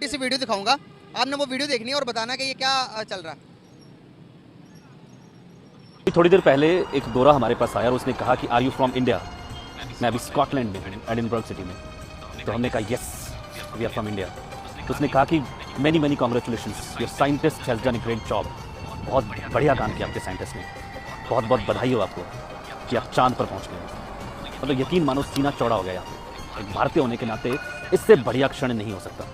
छोटी सी वीडियो दिखाऊंगा, आपने वो वीडियो देखनी है और बताना कि ये क्या चल रहा है। थोड़ी देर पहले एक गोरा हमारे पास आया और उसने कहा कि आर यू फ्रॉम इंडिया। मैं अभी स्कॉटलैंड में हूँ, एडिनबर्ग सिटी में। तो हमने कहा yes we are from India. तो उसने कहा कि many many congratulations, your scientist has done a great job. बहुत बढ़िया काम किया आपके साइंटिस्ट ने, बहुत बहुत बधाई हो आपको कि आप चांद पर पहुँच गए। मतलब यकीन मानो सीना चौड़ा हो गया यहाँ पे। एक भारतीय होने के नाते इससे बढ़िया क्षण नहीं हो सकता।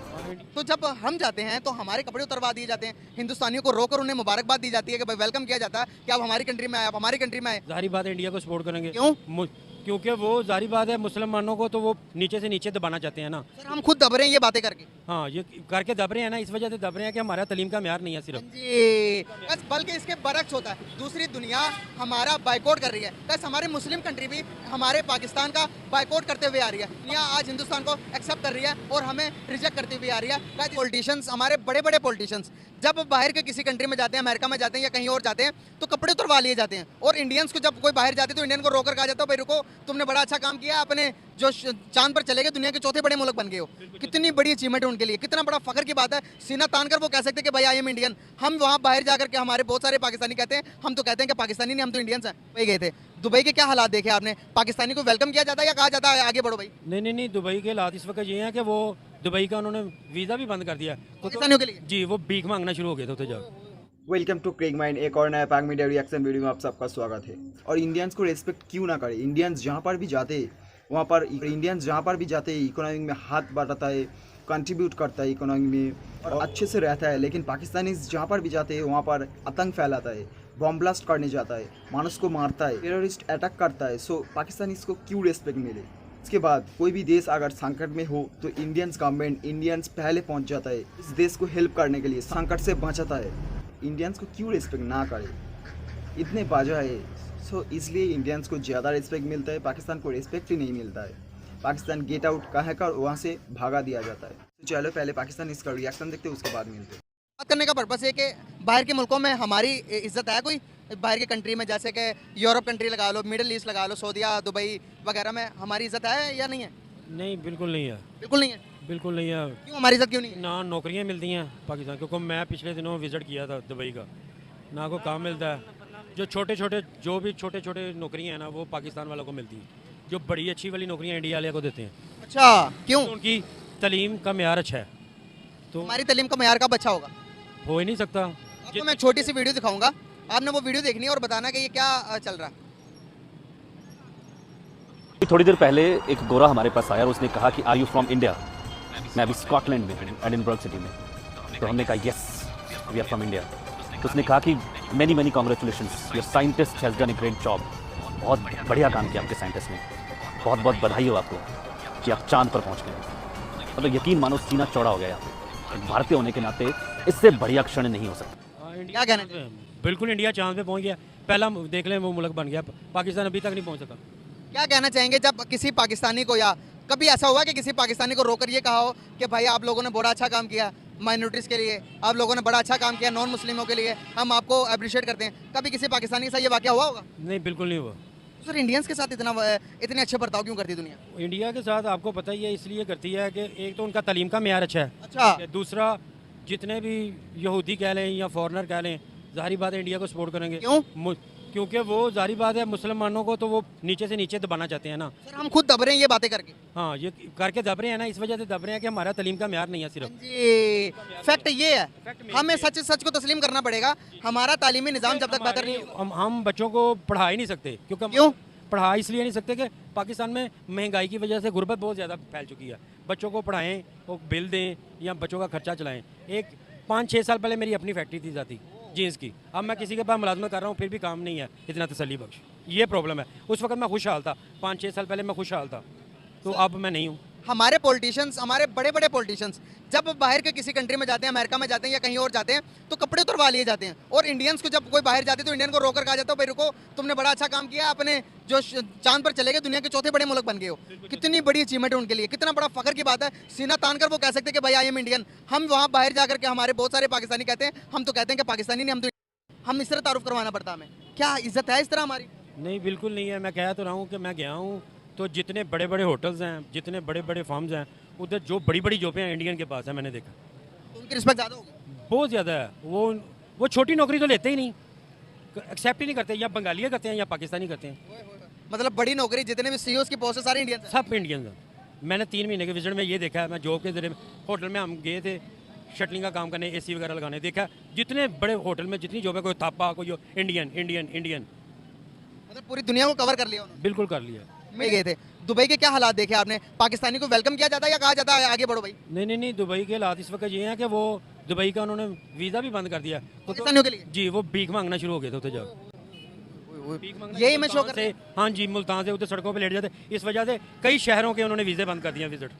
तो जब हम जाते हैं तो हमारे कपड़े उतरवा दिए जाते हैं, हिंदुस्तानियों को रोकर उन्हें मुबारकबाद दी जाती है कि भाई वेलकम किया जाता है कि आप हमारी कंट्री में आए, आप हमारी कंट्री में आए। जाहिर बात है इंडिया को सपोर्ट करेंगे। क्यों? क्योंकि वो जाहिर बात है मुसलमानों को तो वो नीचे से नीचे दबाना चाहते हैं ना। सर हम खुद दब रहे हैं ये बातें करके। हाँ, ये करके दब रहे हैं ना, इस वजह से दब रहे हैं कि हमारा तालीम का म्यार नहीं है सिर्फ। जी, बस बल्कि इसके बरक्स होता है, दूसरी दुनिया हमारा बाइकआउट कर रही है। बस हमारी मुस्लिम कंट्री भी हमारे पाकिस्तान का बाइकआउट करते हुए आ रही है। दुनिया आज हिंदुस्तान को एक्सेप्ट कर रही है और हमें रिजेक्ट करती हुई आ रही है। पॉलिटिशियंस, हमारे बड़े बड़े पॉलिटिशियंस जब बाहर के किसी कंट्री में जाते हैं, अमेरिका में जाते हैं या कहीं और जाते हैं, तो कपड़े उतरवा लिए जाते हैं। और इंडियंस को जब कोई बाहर जाते हैं तो इंडियन को रोकर कहा जाता है भाई रुको, तुमने बड़ा अच्छा काम किया, अपने जो चांद पर चले गए, दुनिया के चौथे बड़े मुल्क बन गए हो। कितनी बड़ी अचीवमेंट है उनके लिए, कितना बड़ा फख्र की बात है। सीना तान कर वो कह सकते हैं कि भाई आई एम इंडियन। हम वहाँ बाहर जाकर के हमारे बहुत सारे पाकिस्तानी कहते हैं, हम तो कहते हैं कि पाकिस्तानी नहीं, हम तो इंडियंस हैं। वही गए थे दुबई के, क्या हालात देखे आपने? पाकिस्तानी को वेलकम किया जाता है या कहा जाता है आगे बढ़ो भाई? नहीं, दुबई के हालात इस वक्त ये हैं कि वो दुबई का उन्होंने वीज़ा भी बंद कर दिया पाकिस्तानियों के लिए। जी, वो भीख मांगना शुरू हो गए थे उधर जाकर। वेलकम टू क्रेग माइंड, एक और नया पैक मीडिया रिएक्शन वीडियो में आप सबका स्वागत है। और इंडियंस को रेस्पेक्ट क्यों ना करे? इंडियंस जहाँ पर भी जाते वहाँ पर इकोनॉमी में हाथ बढ़ाता है, कंट्रीब्यूट करता है इकोनॉमी में और अच्छे से रहता है। लेकिन पाकिस्तानी जहाँ पर भी जाते हैं वहाँ पर आतंक फैलाता है, बॉम्ब ब्लास्ट करने जाता है, मानुष को मारता है, टेररिस्ट अटैक करता है। सो पाकिस्तानी को क्यों रेस्पेक्ट मिले? इसके बाद कोई भी देश अगर संकट में हो तो इंडियंस गवर्नमेंट, इंडियंस पहले पहुंच जाता है इस देश को हेल्प करने के लिए, संकट से बचाता है। इंडियंस को क्यों रिस्पेक्ट ना करे? इतने वजह है। सो इसलिए इंडियंस को ज़्यादा रिस्पेक्ट मिलता है, पाकिस्तान को रिस्पेक्ट ही नहीं मिलता है। पाकिस्तान गेट आउट कह कर वहाँ से भागा दिया जाता है। तो चलो पहले पाकिस्तान इसका रिएक्शन देखते हैं, उसके बाद मिलते हैं। बात करने का पर्पस है कि बाहर के मुल्कों में हमारी इज्जत है कोई? बाहर की कंट्री में जैसे कि यूरोप कंट्री लगा लो, मिडिल ईस्ट लगा लो, सऊदीया, दुबई वगैरह में हमारी इज्जत है या नहीं है? नहीं, बिल्कुल नहीं है। बिल्कुल नहीं है। बिल्कुल नहीं है क्यों हमारी इज्जत क्यों नहीं है? ना नौकरियाँ मिलती हैं पाकिस्तान, क्योंकि मैं पिछले दिनों विज़िट किया था दुबई का, ना को काम मिलता है। जो छोटे छोटे नौकरियाँ हैं ना, वो पाकिस्तान वालों को मिलती हैं। जो बड़ी अच्छी वाली नौकरियाँ इंडिया वाले को देते हैं। अच्छा, क्यों? तो उनकी तालीम का म्यार अच्छा है, तो हमारी तालीम का मयार कब अच्छा होगा? हो ही नहीं सकता। आपको मैं छोटी सी वीडियो दिखाऊंगा, आपने वो वीडियो देखनी है और बताना कि ये क्या चल रहा है। थोड़ी देर पहले एक गोरा हमारे पास आया और उसने कहा कि आर यू फ्रॉम इंडिया। मैं अभी स्कॉटलैंड में हूँ, एडिनबर्ग सिटी में। तो हमने कहा yes we are from India. तो उसने कहा कि many many congratulations, your scientist has done a great job. बहुत बढ़िया काम किया आपके साइंटिस्ट ने, बहुत बहुत बधाई हो आपको कि आप चांद पर पहुँच गए। मतलब यकीन मानो सीना चौड़ा हो गया यहाँ पे। एक भारतीय होने के नाते इससे बढ़िया क्षण नहीं हो सकता। क्या कहना चाहिए? बिल्कुल, इंडिया चांद पे पहुंच गया। पहला देख लें वो मुल्क बन गया, पाकिस्तान अभी तक नहीं पहुंच सका। क्या कहना चाहेंगे जब किसी पाकिस्तानी को, या कभी ऐसा हुआ कि किसी पाकिस्तानी को रोकर ये कहा हो कि भाई आप लोगों ने बड़ा अच्छा काम किया माइनॉरिटीज़ के लिए, आप लोगों ने बड़ा अच्छा काम किया नॉन मुस्लिमों के लिए, हम आपको अप्रिशिएट करते हैं? कभी किसी पाकिस्तानी के साथ ये वाक़या हुआ होगा? नहीं, बिल्कुल नहीं हुआ। सर इंडियंस के साथ इतने अच्छे बर्ताव क्यों करती दुनिया? इंडिया के साथ आपको पता ही है, इसलिए करती है कि एक तो उनका तालीम का म्यार अच्छा है। अच्छा, दूसरा, जितने भी यहूदी कह लें या फॉरेनर कह लें, जाहिर बात है इंडिया को सपोर्ट करेंगे। क्यों? क्योंकि वो जाहिर बात है मुसलमानों को तो वो नीचे से नीचे दबाना चाहते हैं ना। सर हम खुद दब रहे हैं ये बातें करके। हाँ, ये करके दब रहे हैं ना, इस वजह से दब रहे हैं कि हमारा तालीम का म्यार नहीं है सिर्फ। जी, फैक्ट ये है, हमें सच को तस्लीम करना पड़ेगा। हमारा तालीमी निज़ाम जब तक बेहतर नहीं होगा, हम बच्चों को पढ़ा ही नहीं सकते। क्यों? पढ़ा इसलिए नहीं सकते कि पाकिस्तान में महंगाई की वजह से गुर्बत बहुत ज़्यादा फैल चुकी है। बच्चों को पढ़ाएं, वो बिल दें या बच्चों का खर्चा चलाएं। एक 5-6 साल पहले मेरी अपनी फैक्ट्री थी जाती जीन्स की, अब मैं किसी के पास मुलाजमत कर रहा हूँ फिर भी काम नहीं है इतना तसल्ली बख्श। ये प्रॉब्लम है। उस वक्त मैं खुशहाल था, 5-6 साल पहले मैं खुशहाल था, तो अब मैं नहीं हूँ। हमारे पॉलिटिशियंस, हमारे बड़े बड़े पॉलिटिशियंस जब बाहर के किसी कंट्री में जाते हैं, अमेरिका में जाते हैं या कहीं और जाते हैं, तो कपड़े उतरवा लिए जाते हैं। और इंडियंस को जब कोई बाहर जाते हैं तो इंडियन को रोकर कहा जाता है भाई रुको, तुमने बड़ा अच्छा काम किया, अपने जो चांद पर चले गए, दुनिया के चौथे बड़े मुल्क बन गए हो। कितनी बड़ी अचीवमेंट है उनके लिए, कितना बड़ा फख्र की बात है। सीना तान कर वो कह सकते हैं कि भाई आई एम इंडियन। हम वहाँ बाहर जाकर के हमारे बहुत सारे पाकिस्तानी कहते हैं, हम तो कहते हैं कि पाकिस्तानी नहीं, हम इस तरह तारुफ करवाना पड़ता हमें। क्या इज्जत है इस तरह हमारी? नहीं, बिल्कुल नहीं है। मैं कह तो रहा हूँ कि मैं गया हूँ तो जितने बड़े बड़े होटल्स हैं, जितने बड़े बड़े फार्म्स हैं, उधर जो बड़ी बड़ी जॉबें हैं इंडियन के पास है, मैंने देखा। तो उनकी रिस्पेक्ट ज़्यादा होगी। बहुत ज़्यादा है। वो छोटी नौकरी तो लेते ही नहीं, एक्सेप्ट ही नहीं करते, या बंगाली करते हैं या पाकिस्तानी करते हैं, मतलब बड़ी नौकरी जितने भी सीईओ की पोस्ट है सारे इंडियन हैं। सब इंडियन हैं। मैंने 3 महीने के विजिट में ये देखा है, मैं जॉब के जरिए होटल में हम गए थे शटलिंग का काम करने, एसी वगैरह लगाने, देखा जितने बड़े होटल में जितनी जॉब है, कोई थापा कोई इंडियन इंडियन इंडियन, मतलब पूरी दुनिया को कवर कर लिया उन्होंने। बिल्कुल कर लिया। में गए थे दुबई के, क्या हालात देखे आपने? पाकिस्तानी को वेलकम किया जाता है या कहा जाता है आगे बढ़ो भाई? नहीं, दुबई के हालात इस वक्त ये हैं कि वो दुबई का उन्होंने वीज़ा भी बंद कर दिया। पाकिस्तानियों के लिए जी, वो भीख मांगना शुरू हो गए थे उधर जाओ। यही मैं शो कर से, हाँ जी, मुल्तान से उधर सड़कों पे लेट जाते, इस वजह से कई शहरों के उन्होंने वीज़े बंद कर दिए विजिट।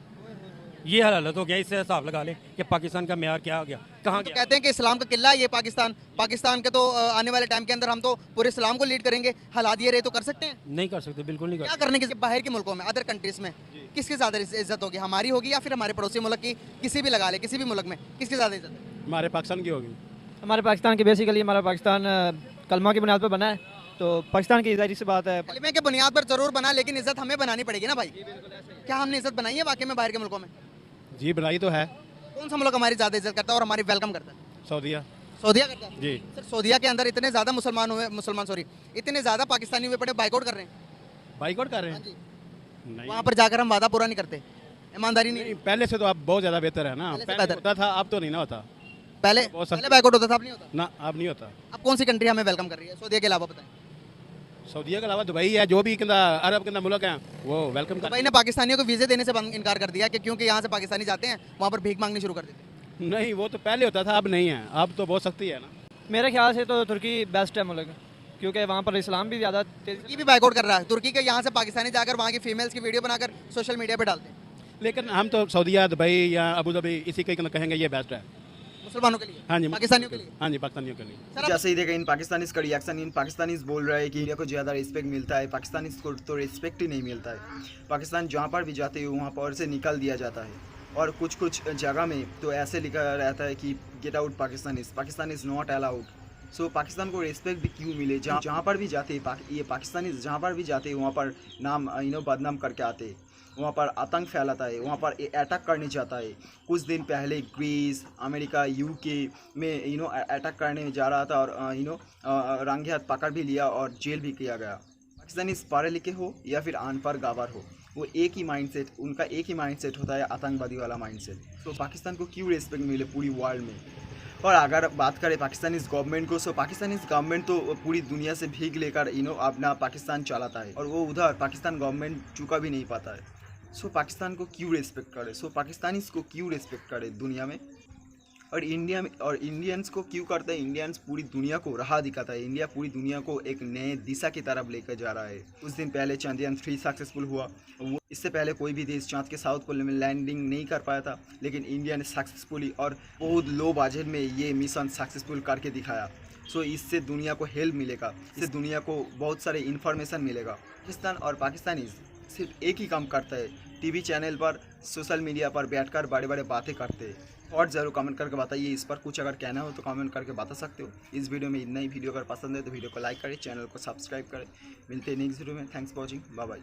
ये हालत हो गया, इससे हिसाब लगा ले कि पाकिस्तान का म्यार क्या हो गया, कहाँ तो गया। कहते हैं कि इस्लाम का किला है ये पाकिस्तान के, तो आने वाले टाइम के अंदर हम तो पूरे इस्लाम को लीड करेंगे। हालात ये रहे तो कर सकते हैं? नहीं कर सकते, बिल्कुल नहीं कर क्या करने के बाहर के मुल्कों में, अदर कंट्रीज में किसकी ज़्यादा इज्जत होगी? हमारी होगी या फिर हमारे पड़ोसी मुल्क की? किसी भी लगा ले, किसी भी मुल्क में किसकी ज़्यादा इज्जत है? हमारे पाकिस्तान की होगी। हमारे पाकिस्तान की बेसिकली हमारा पाकिस्तान कलमा की बुनियाद पर बना है, तो पाकिस्तान की जाहिर सी बात है। कलमे के बुनियाद पर जरूर बना, लेकिन इज्जत हमें बनानी पड़ेगी ना भाई। क्या हमने इज्जत बनाई है वाकई में बाहर के मुल्कों में? जी बनाई तो है। कौन सा मुल्क हमारी ज़्यादा इज्जत करता है और हमारी वेलकम करता है? सऊदीया। सऊदीया करता है। जी। सर सऊदीया के अंदर इतने ज़्यादा इतने ज़्यादा पाकिस्तानी हुए पड़े, बाइकआउट कर रहे हैं। बाइकआउट कर रहे हाँ हैं? जी। नहीं, वहाँ पर जाकर हम वादा पूरा नहीं करते, ईमानदारी नहीं। पहले से तो अब बहुत ज़्यादा बेहतर है ना। पहले से पहले बेहतर। होता था, अब तो नहीं ना होता पहले बहुत सख्त। पहले बाइकआउट होता था, अब नहीं होता। ना, अब नहीं होता। अब कौन सी कंट्री हमें वेलकम कर रही है सऊदीया के अलावा? बताएं। सऊदीया के अलावा दुबई है, जो भी कहना अरब के मुल्क हैं वो वेलकम कर। दुबई ने पाकिस्तानियों को वीज़े देने से इनकार कर दिया कि क्योंकि यहाँ से पाकिस्तानी जाते हैं वहाँ पर भीख मांगनी शुरू कर देते हैं। नहीं, वो तो पहले होता था, अब नहीं है। अब तो बहुत सख्ती है ना। मेरे ख्याल से तो तुर्की बेस्ट है मुल्क, क्योंकि वहाँ पर इस्लाम भी ज़्यादा तेज़ी ये भी बाइकआउट कर रहा है तुर्की के, यहाँ से पाकिस्तानी जाकर वहाँ की फीमेल्स की वीडियो बनाकर सोशल मीडिया पे डालते हैं। लेकिन हम तो सऊदीया, दुबई या अबू धाबी इसी के कहेंगे ये बेस्ट है। मुसलमानों के लिए, हाँ जी, पाकिस्तानियों के लिए। हाँ जी, पाकिस्तानियों के लिए। सर अब जैसे ही देखा इन पाकिस्तानीज का रिएक्शन, इन पाकिस्तानीज बोल रहा है कि इंडिया को ज़्यादा रिस्पेक्ट मिलता है, पाकिस्तानीज को तो रिस्पेक्ट ही नहीं मिलता है। पाकिस्तान जहाँ पर भी जाते हैं वहाँ पर से निकल दिया जाता है, और कुछ जगह में तो ऐसे लिखा रहता है कि get out Pakistan is not allowed. So Pakistan को रिस्पेक्ट भी क्यों मिले? जहाँ पर भी जाते हैं ये पाकिस्तानी जहाँ पर भी जाते हैं वहाँ पर नाम बदनाम करके आते हैं, वहाँ पर आतंक फैलाता है, वहाँ पर अटैक करने जाता है। कुछ दिन पहले ग्रीस, अमेरिका, यूके में अटैक करने जा रहा था, और रंगे हाथ पकड़ भी लिया और जेल भी किया गया। पाकिस्तानी पढ़े लिखे हो या फिर अनपढ़ गावर हो, वो एक ही माइंडसेट, उनका एक ही माइंडसेट होता है, आतंकवादी वाला माइंडसेट। तो पाकिस्तान को क्यों रिस्पेक्ट मिले पूरी वर्ल्ड में? और अगर बात करें पाकिस्तानी गवर्नमेंट को, सो पाकिस्तानी गवर्नमेंट तो पूरी दुनिया से भीख लेकर अपना पाकिस्तान चलाता है, और वो उधर पाकिस्तान गवर्नमेंट चुका भी नहीं पाता है। सो पाकिस्तान को क्यों रिस्पेक्ट करे? सो पाकिस्तानीज को क्यों रिस्पेक्ट करे दुनिया में? और इंडिया में, और इंडियंस को क्यों करता है? इंडियंस पूरी दुनिया को राह दिखाता है। इंडिया पूरी दुनिया को एक नए दिशा की तरफ लेकर जा रहा है। कुछ दिन पहले चंद्रयान 3 सक्सेसफुल हुआ। वो इससे पहले कोई भी देश चाँद के साउथ पोल में लैंडिंग नहीं कर पाया था, लेकिन इंडिया ने सक्सेसफुली और बहुत लो बजट में ये मिशन सक्सेसफुल करके दिखाया। सो इससे दुनिया को हेल्प मिलेगा, इससे दुनिया को बहुत सारे इन्फॉर्मेशन मिलेगा। पाकिस्तान और पाकिस्तानी सिर्फ एक ही काम करता है, टीवी चैनल पर, सोशल मीडिया पर बैठकर बड़े बड़े बातें करते हैं। और ज़रूर कमेंट करके बताइए, इस पर कुछ अगर कहना हो तो कमेंट करके बता सकते हो। इस वीडियो में इतना ही। वीडियो अगर पसंद है तो वीडियो को लाइक करें, चैनल को सब्सक्राइब करें। मिलते हैं नेक्स्ट वीडियो में। Thanks for watching, bye bye.